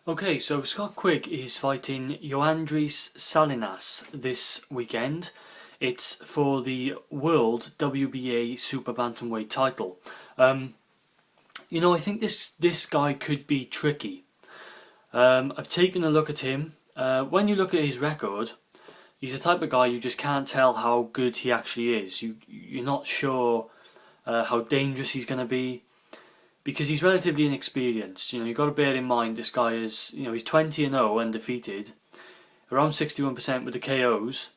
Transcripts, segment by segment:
Okay, so Scott Quigg is fighting Yoandris Salinas this weekend. It's for the World WBA Super Bantamweight title. Um, I think this guy could be tricky. I've taken a look at him. When you look at his record, he's the type of guy you just can't tell how good he actually is. You're not sure how dangerous he's going to be, because he's relatively inexperienced. You've got to bear in mind this guy is, he's 20-0 undefeated, around 61% with the KOs,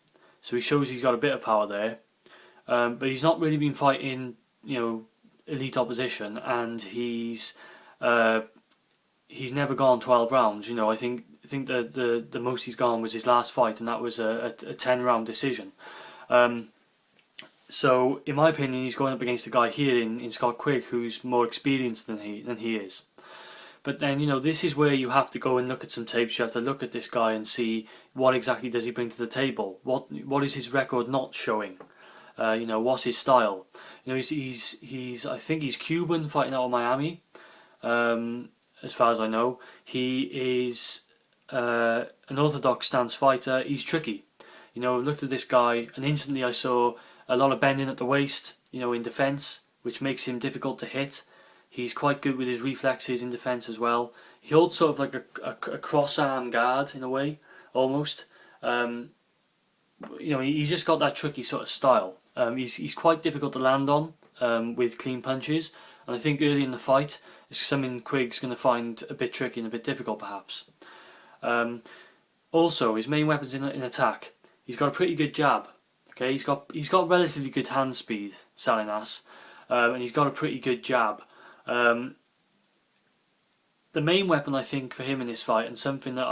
so he shows he's got a bit of power there. But he's not really been fighting, elite opposition, and uh, he's never gone 12 rounds. I think the most he's gone was his last fight, and that was a 10-round decision. Um, so, in my opinion, he's going up against a guy here in Scott Quigg who's more experienced than he is. But then, this is where you have to go and look at some tapes. You have to look at this guy and see what exactly does he bring to the table. What is his record not showing? What's his style? He's I think he's Cuban, fighting out of Miami. As far as I know, he is an orthodox stance fighter. He's tricky. I looked at this guy and instantly I saw a lot of bending at the waist, in defence, which makes him difficult to hit. He's quite good with his reflexes in defence as well. He holds sort of like a cross arm guard in a way, almost. He's just got that tricky sort of style. He's quite difficult to land on with clean punches, and I think early in the fight it's something Quigg's going to find a bit tricky and a bit difficult perhaps. Also, his main weapons in attack. He's got a pretty good jab. Okay, he's got relatively good hand speed, Salinas, and he's got a pretty good jab. The main weapon I think for him in this fight, and something that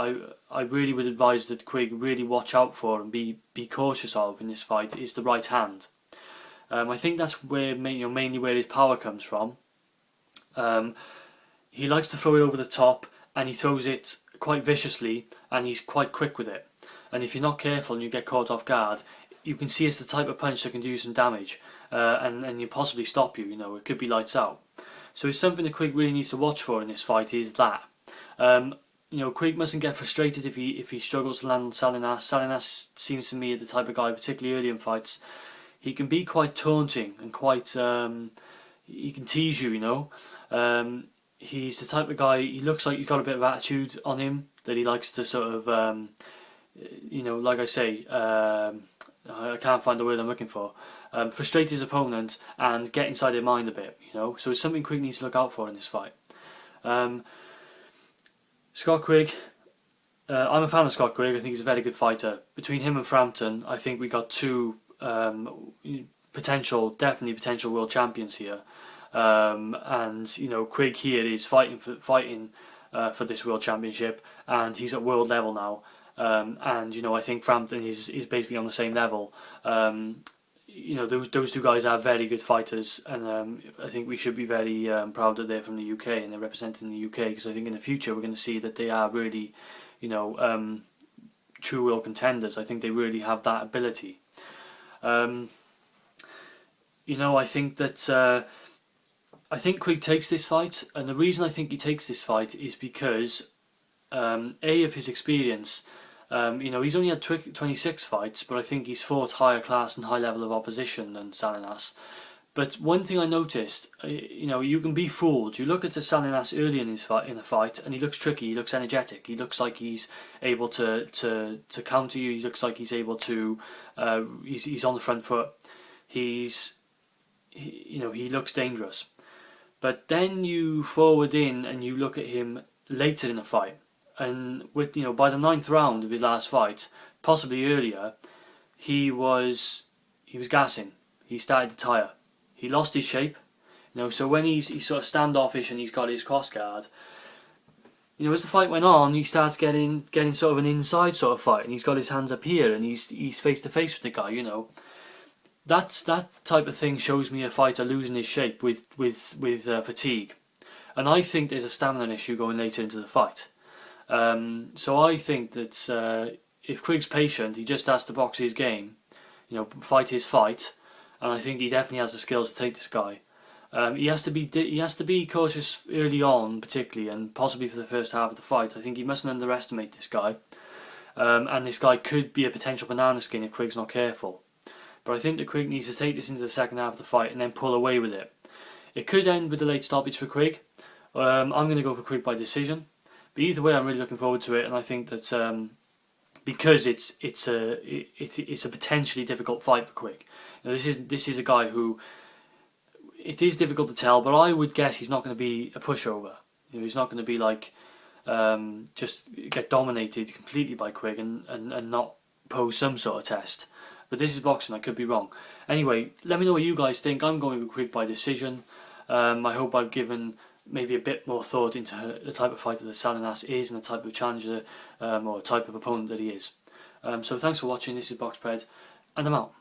I really would advise that Quigg really watch out for and be cautious of in this fight, is the right hand. I think that's where mainly where his power comes from. He likes to throw it over the top, and he throws it quite viciously, and he's quite quick with it. And if you're not careful and you get caught off guard, you can see it's the type of punch that can do some damage, and possibly stop you. It could be lights out. So it's something that Quigg really needs to watch for in this fight, is that. Quigg mustn't get frustrated if he struggles to land on Salinas. Salinas seems to me the type of guy, particularly early in fights, he can be quite taunting and quite he can tease you. He's the type of guy, he looks like he's got a bit of attitude on him, that he likes to sort of like I say, I can't find the word I'm looking for. Frustrate his opponent and get inside their mind a bit, So it's something Quigg needs to look out for in this fight. Scott Quigg, I'm a fan of Scott Quigg. I think he's a very good fighter. Between him and Frampton, I think we got two definitely potential world champions here. Quigg here is fighting for this world championship, and he's at world level now. I think Frampton is basically on the same level. Those two guys are very good fighters, and I think we should be very proud that they're from the UK and they're representing the UK, because I think in the future we're going to see that they are really, true world contenders. I think they really have that ability. I think Quigg takes this fight, and the reason I think he takes this fight is because of his experience. He's only had 26 fights, but I think he's fought higher class and high level of opposition than Salinas. But one thing I noticed, you can be fooled. You look at the Salinas early in a fight, and he looks tricky. He looks energetic. He looks like he's able to counter you. He looks like he's able to. He's on the front foot. He looks dangerous. But then you forward in and you look at him later in the fight, and by the 9th round of his last fight, possibly earlier, he was gassing. He started to tire. He lost his shape. So when he's sort of standoffish and he's got his cross guard, as the fight went on, he starts getting sort of an inside sort of fight, and he's got his hands up here, and he's face to face with the guy. That type of thing shows me a fighter losing his shape with fatigue, and I think there's a stamina issue going later into the fight. So I think that if Quigg's patient, he just has to box his game, fight his fight, and I think he definitely has the skills to take this guy. He has to be cautious early on, particularly, and possibly for the first half of the fight. I think he mustn't underestimate this guy, and this guy could be a potential banana skin if Quigg's not careful. But I think that Quigg needs to take this into the second half of the fight and then pull away with it. It could end with a late stoppage for Quigg. I'm going to go for Quigg by decision. But either way, I'm really looking forward to it, and I think that because it's a potentially difficult fight for Quigg. This is a guy who, it is difficult to tell, but I would guess he's not going to be a pushover. He's not going to be like just get dominated completely by Quigg and not pose some sort of test. But this is boxing, I could be wrong. Anyway, let me know what you guys think. I'm going with Quigg by decision. I hope I've given maybe a bit more thought into the type of fighter that Salinas is and the type of challenger or type of opponent that he is. So thanks for watching. This is BoxPred, and I'm out.